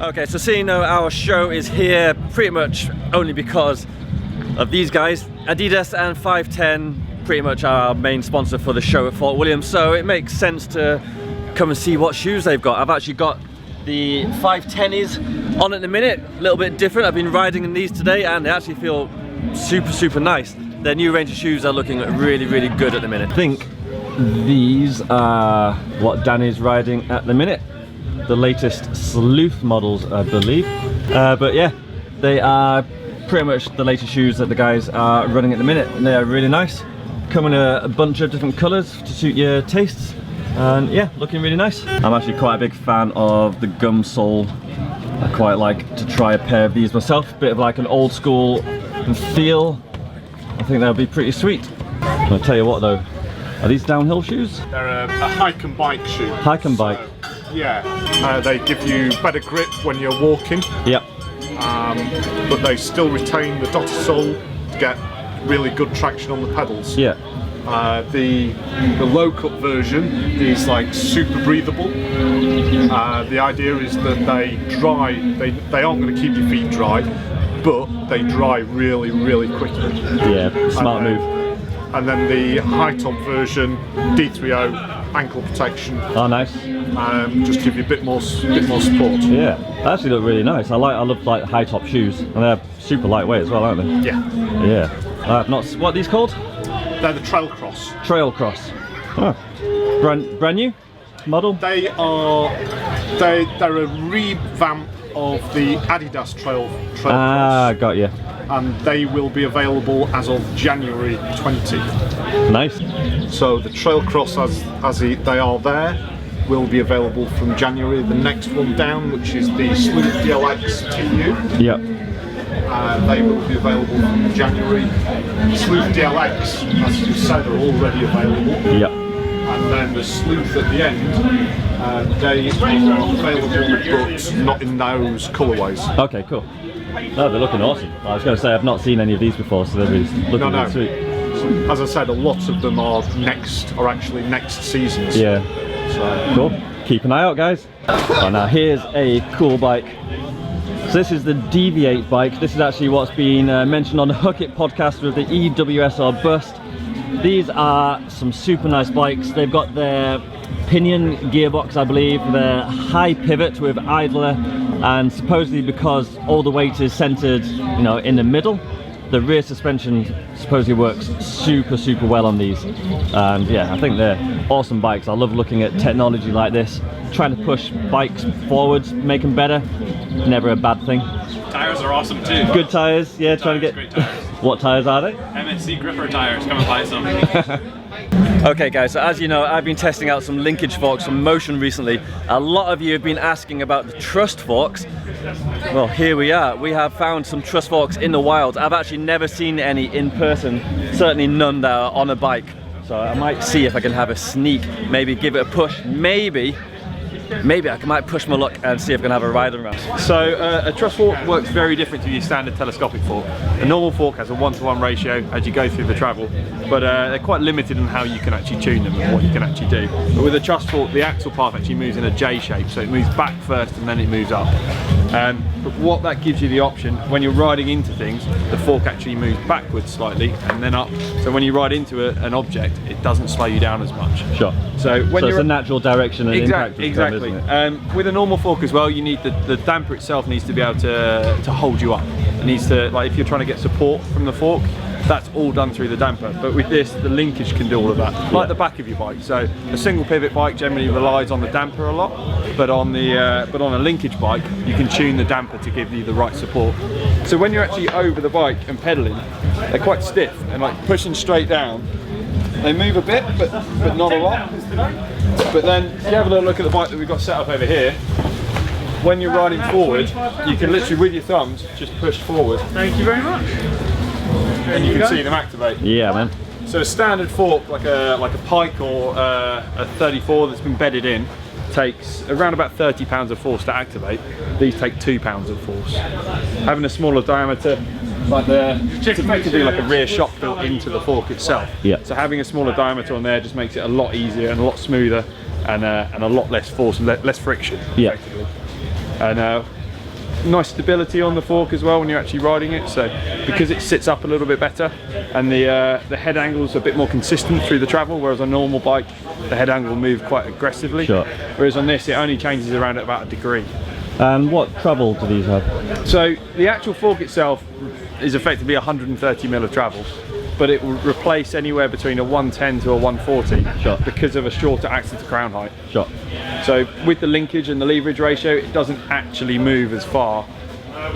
Okay, so seeing though our show is here pretty much only because of these guys. Adidas and 510 pretty much are our main sponsor for the show at Fort William, so it makes sense to come and see what shoes they've got. I've actually got the 510s on at the minute, a little bit different. I've been riding in these today and they actually feel super nice. Their new range of shoes are looking really good at the minute. I think these are what Danny's riding at the minute. The latest Sleuth models, I believe. But yeah, they are pretty much the latest shoes that the guys are running at the minute, and they are really nice. Come in a bunch of different colours to suit your tastes, and yeah, looking really nice. I'm actually quite a big fan of the gum sole. I quite like to try a pair of these myself. Bit of like an old school feel. I think that'll be pretty sweet. I'm gonna tell you what though, are these downhill shoes? They're a hike and bike shoe. Hike and bike. Yeah, they give you better grip when you're walking. Yep. But they still retain the dotted sole to get really good traction on the pedals. Yeah. The low cut version is like super breathable. The idea is that they dry. They aren't going to keep your feet dry, but they dry really quickly. Yeah, smart move. And then the high top version, D3O, ankle protection. Oh, nice. Just give you a bit more support. Yeah, they actually look really nice. I love like high top shoes, and they're super lightweight as well, aren't they? Yeah. Yeah. I've not. What are these called? They're the Trail Cross. Trail Cross. Oh. Brand new model. They're a revamp of the Adidas Trail Cross. Got you. And they will be available as of January 20. Nice. So the Trail Cross as they are there will be available from January. The next one down, which is the Sleuth DLX TU. Yep. They will be available from January. Sleuth DLX, as you said, are already available. Yep. And then the Sleuth at the end, they are available, but not in those colourways. Okay, cool. No, they're looking awesome. I was going to say I've not seen any of these before, so they're really looking really sweet. As I said, a lot of them are actually next seasons. Yeah. So. Cool. Keep an eye out, guys. Oh, now here's a cool bike. So this is the Deviate bike. This is actually what's been mentioned on the Hook It podcast with the EWS or Bust. These are some super nice bikes. They've got their pinion gearbox, I believe, their high pivot with idler, and supposedly because all the weight is centered, you know, in the middle, the rear suspension supposedly works super well on these. And yeah, I think they're awesome bikes. I love looking at technology like this, trying to push bikes forwards, make them better. Never a bad thing. Tires are awesome too. Good tires, yeah. Trying to get. Great tires. What tires are they? MSC gripper tires. Come and buy some. Okay guys, so as you know, I've been testing out some linkage forks from Motion recently. A lot of you have been asking about the Trust forks. Well, here we are. We have found some Trust forks in the wild. I've actually never seen any in person, certainly none that are on a bike. So I might see if I can have a sneak, maybe give it a push, maybe I might push my luck and see if I can have a ride around. So a truss fork works very different to your standard telescopic fork. A normal fork has a 1-to-1 ratio as you go through the travel, but they're quite limited in how you can actually tune them and what you can actually do. But with a truss fork, the axle path actually moves in a J shape, so it moves back first and then it moves up. But what that gives you the option, when you're riding into things, the fork actually moves backwards slightly and then up. So when you ride into an object, it doesn't slow you down as much. Sure. So when it's a natural direction and impact. Exactly. With a normal fork as well, you need the damper itself needs to be able to hold you up. It needs to, like if you're trying to get support from the fork, that's all done through the damper. But with this, the linkage can do all of that, like the back of your bike. So a single pivot bike generally relies on the damper a lot, but on a linkage bike, you can tune the damper to give you the right support. So when you're actually over the bike and pedaling, they're quite stiff and like pushing straight down. They move a bit, but not a lot. But then, if you have a little look at the bike that we've got set up over here, when you're riding forward, you can literally, with your thumbs, just push forward. Thank you very much. And you can see them activate. Yeah, man. So a standard fork, like a Pike or a 34 that's been bedded in, takes around about 30 pounds of force to activate. These take 2 pounds of force. Having a smaller diameter, it's effectively like a rear shock built into the fork itself. Yeah. So having a smaller diameter on there just makes it a lot easier and a lot smoother, and a lot less force and less friction. Yeah. Effectively. And nice stability on the fork as well when you're actually riding it. So because it sits up a little bit better, and the head angle is a bit more consistent through the travel, whereas on a normal bike the head angle will move quite aggressively. Sure. Whereas on this it only changes around at about a degree. And what travel do these have? So the actual fork itself is effectively 130 mil of travel, but it will replace anywhere between a 110 to a 140 Sure. because of a shorter axle to crown height. Sure. So with the linkage and the leverage ratio, it doesn't actually move as far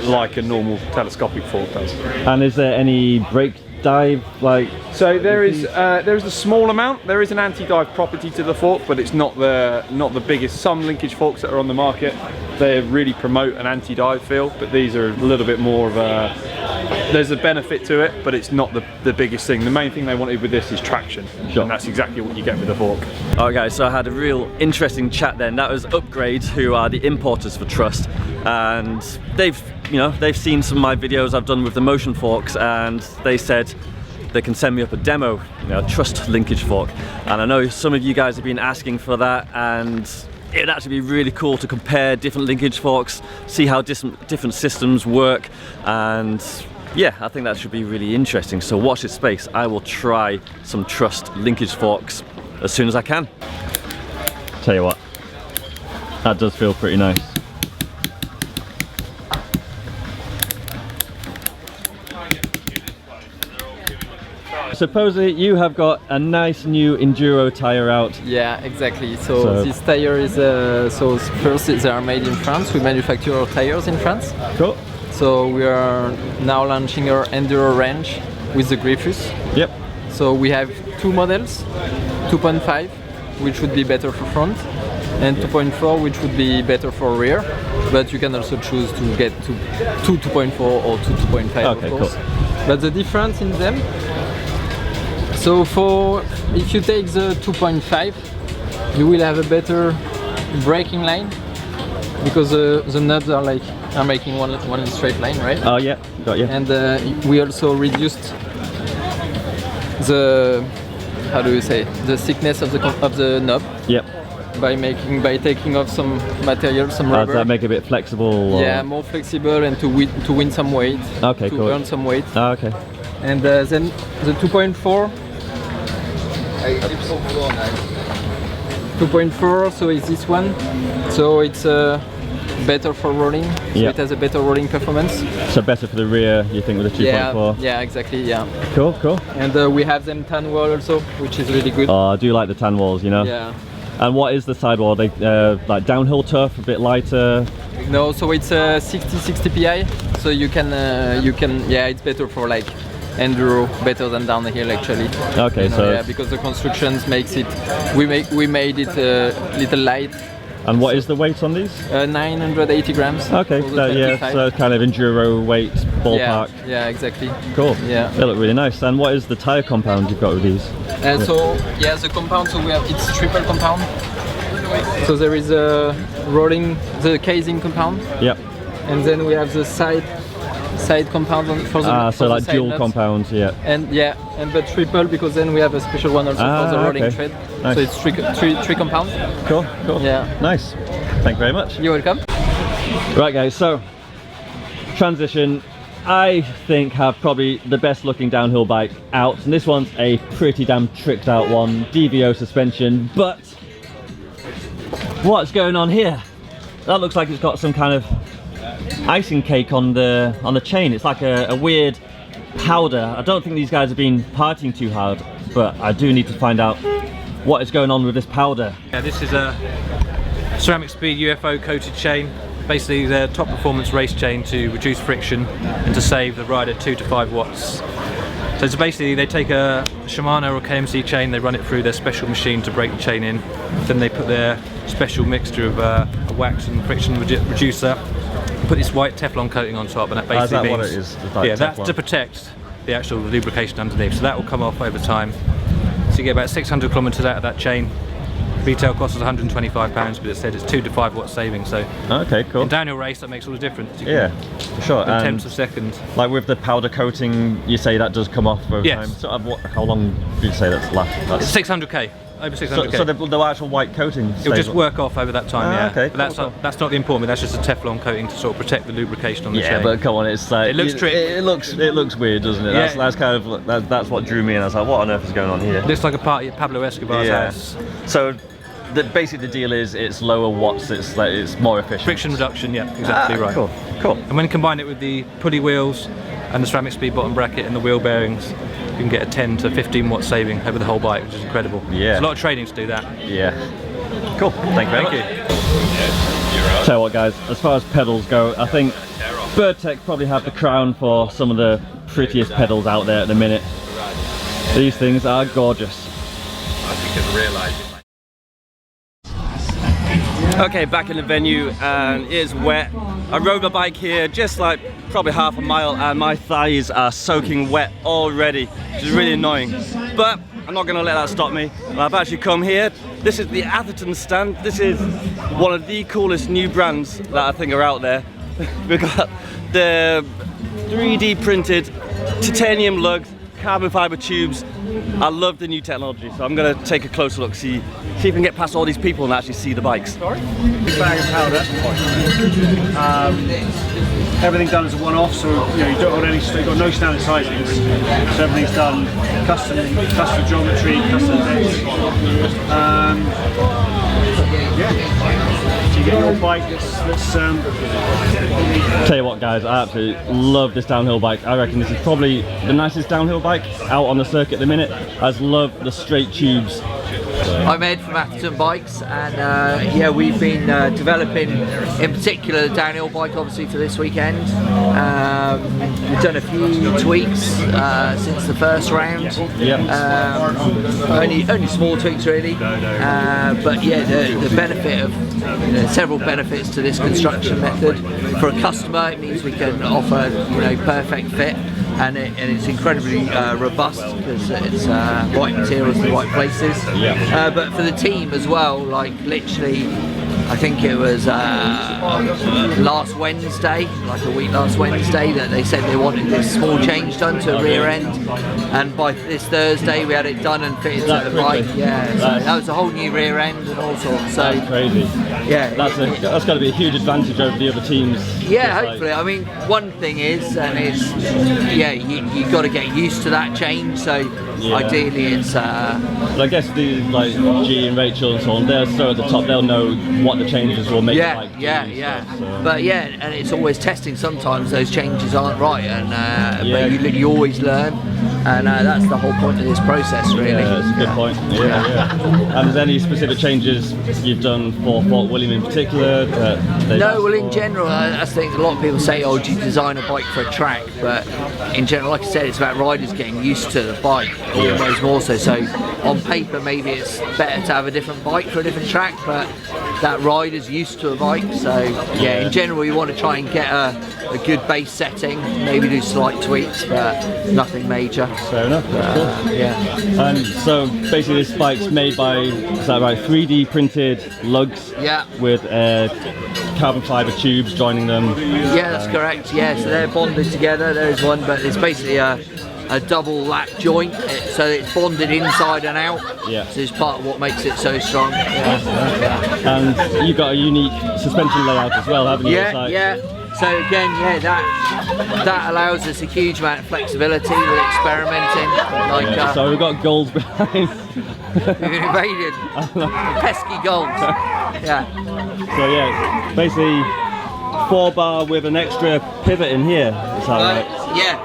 like a normal telescopic fork does. And is there any brake dive like? So there is a small amount. There is an anti-dive property to the fork, but it's not the biggest. Some linkage forks that are on the market, they really promote an anti-dive feel, but these are a little bit more of a, there's a benefit to it, but it's not the biggest thing. The main thing they wanted with this is traction, Sure. and that's exactly what you get with the fork. Alright guys, so I had a real interesting chat then. That was Upgrade, who are the importers for Trust, and they've seen some of my videos I've done with the motion forks, and they said they can send me up a demo, Trust linkage fork. And I know some of you guys have been asking for that, and it'd actually be really cool to compare different linkage forks, see how different systems work, and yeah, I think that should be really interesting. So watch this space. I will try some Trust linkage forks as soon as I can. Tell you what, that does feel pretty nice. Supposedly you have got a nice new enduro tire out. Yeah, exactly. So this tire is so first they are made in France. We manufacture our tires in France. Cool. So we are now launching our enduro range with the Griffus. Yep. So we have two models, 2.5, which would be better for front, and 2.4, which would be better for rear. But you can also choose to get to 2.4 or 2.5, okay, of course. Cool. But the difference in them. So if you take the 2.5, you will have a better braking line because the nuts are making one straight line, right? Oh yeah, got you. And we also reduced the the thickness of the knob. Yep. By taking off some material, some rubber. Does that make it a bit flexible? Or? Yeah, more flexible and to win some weight. Okay, to cool. earn some weight. Oh, okay. And then the 2.4. 2.4, so it's this one. So it's better for rolling. So yep. it has a better rolling performance. So better for the rear, you think, with the 2.4? Yeah, exactly. Yeah. Cool, cool. And we have them tan wall also, which is really good. Oh, I do like the tan walls, you know. Yeah. And what is the sidewall? They like downhill turf, a bit lighter? No, so it's 60 PI. So you can yeah, it's better for like enduro, better than downhill actually. Okay, so yeah, because the constructions makes it. We made it a little light. And what is the weight on these? 980 grams. Okay, yeah, so kind of enduro weight ballpark. Yeah, exactly. Cool. Yeah, they look really nice. And what is the tire compound you've got with these? So yeah, the compound. So it's triple compound. So there is a the casing compound. Yep. And then we have the side compound for the so like the dual nuts. compounds, yeah. And but triple because then we have a special one also for the rolling tread. Nice. So it's three compounds. Cool. Yeah. Nice. Thank you very much. You're welcome. Right guys, so transition. I think have probably the best looking downhill bike out, and this one's a pretty damn tricked out one, DVO suspension, but what's going on here? That looks like it's got some kind of icing cake on the chain. It's like a weird powder. I don't think these guys have been partying too hard, but I do need to find out what is going on with this powder. Yeah, this is a CeramicSpeed UFO coated chain. Basically their top performance race chain to reduce friction and to save the rider 2 to 5 watts. So it's basically they take a Shimano or KMC chain, they run it through their special machine to break the chain in, then they put their special mixture of a wax and friction reducer, put this white Teflon coating on top, and that basically means, what it is? Like yeah, Teflon. That's to protect the actual lubrication underneath, so that will come off over time. So you get about 600 kilometers out of that chain. Retail cost is £125, but it said it's 2 to 5 watt saving. So okay, cool. In downhill race, that makes all the difference. Yeah, for sure. In tenths of seconds. Like with the powder coating, you say that does come off over yes. time. So how long do you say that's last? It's 600k. over 600k. So the actual white coating It'll just work off over that time, yeah. Okay, but that's not the important bit. That's just a Teflon coating to sort of protect the lubrication on the chain. Yeah, but come on, it's like it looks tricky. It looks weird, doesn't it? Yeah. That's kind of that's what drew me in. I was like, what on earth is going on here? It looks like a party at Pablo Escobar's house. So basically the deal is it's lower watts. It's more efficient. Friction reduction, yeah, exactly right. Cool. And when you combine it with the pulley wheels and the CeramicSpeed bottom bracket and the wheel bearings, you can get a 10 to 15 watt saving over the whole bike, which is incredible. Yeah. It's a lot of training to do that. Yeah. Cool. Thank you very much. You. Tell you what, guys, as far as pedals go, I think Birdtech probably have the crown for some of the prettiest pedals out there at the minute. These things are gorgeous. Okay, back in the venue and it is wet. I rode my bike here just like probably half a mile and my thighs are soaking wet already, which is really annoying. But I'm not going to let that stop me. I've actually come here. This is the Atherton stand. This is one of the coolest new brands that I think are out there. We've got the 3D printed titanium lugs, carbon fiber tubes. I love the new technology, so I'm going to take a closer look, see if we can get past all these people and actually see the bikes. Sorry? Big bag of powder. Everything done as a one-off, so you don't want any. You've got no standard sizings, so everything's done custom geometry, custom edge. Yeah. So you get your bike. Tell you what, guys, I absolutely love this downhill bike. I reckon this is probably the nicest downhill bike out on the circuit at the minute. I just love the straight tubes. I'm Ed from Atherton Bikes, and yeah, we've been developing, in particular, the downhill bike, obviously, for this weekend. We've done a few tweaks since the first round. Only small tweaks, really. But yeah, the benefit of several benefits to this construction method. For a customer, it means we can offer perfect fit. And it's incredibly robust because it's right materials in the right places. But for the team as well, like literally, I think it was last Wednesday, like a week last Wednesday, that they said they wanted this small change done to a rear end, and by this Thursday we had it done and fitted to the bike. Yeah, so that was a whole new rear end and all sorts. So that's crazy. Yeah, that's got to be a huge advantage over the other teams. Yeah, hopefully. I mean, one thing is, and it's you got to get used to that change. So ideally, it's. But I guess the G and Rachel and so on, they're so at the top. They'll know what the changes will make. So. But yeah, and it's always testing. Sometimes those changes aren't right, and but you always learn, and that's the whole point of this process, really. Yeah, that's a good point. And is there any specific changes you've done for Fort William in particular? No, well, in general, I think a lot of people say, "Oh, do you design a bike for a track?" But in general, like I said, it's about riders getting used to the bike, almost more so. So on paper, maybe it's better to have a different bike for a different track, but that rider's used to a bike. So yeah, in general, you want to try and get a good base setting, maybe do slight tweaks, but nothing major. Fair enough. Cool. Yeah. And so basically, this bike's made by, is that right, 3D printed lugs? Yeah. With carbon fiber tubes joining them. Yeah, that's correct. Yeah, so they're bonded together. There's one, but it's basically a double lap joint, so it's bonded inside and out. Yeah. So it's part of what makes it so strong. And you've got a unique suspension layout as well, haven't you? Yeah. So again, that allows us a huge amount of flexibility with experimenting. So we've got goals behind. We've been invaded. Pesky goals. Yeah. So yeah, basically 4-bar with an extra pivot in here. Is that right?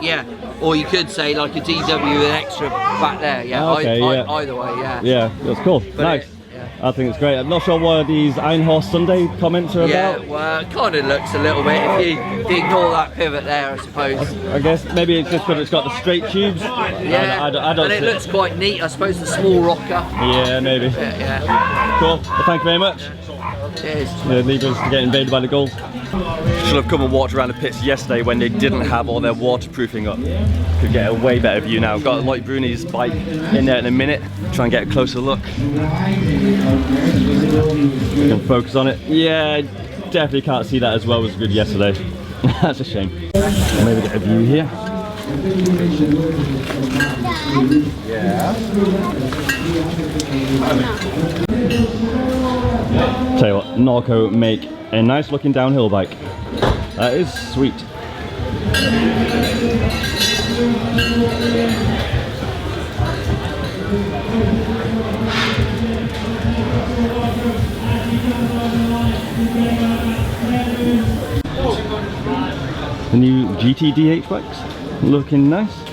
Yeah. Or you could say like a DW with an extra back there. Yeah. Okay, either way. Yeah. Yeah, that's cool. But nice. I think it's great. I'm not sure what these Einhorst Sunday comments are about. Yeah, well, it kind of looks a little bit, if you ignore that pivot there, I suppose. I guess maybe it's just because it's got the straight tubes. Yeah, I don't and it looks quite neat, I suppose, the small rocker. Yeah, maybe. Yeah. Cool, well, thank you very much. Cheers. Leave us to get invaded by the gulls. Should have come and walked around the pits yesterday when they didn't have all their waterproofing up. Could get a way better view now. Got Lloyd Bruni's bike in there in a minute. Try and get a closer look. We can focus on it. Yeah, definitely can't see that as well as good yesterday. That's a shame. Maybe get a view here. Tell you what, Norco make a nice looking downhill bike. That is sweet. The new GT DH bikes, looking nice.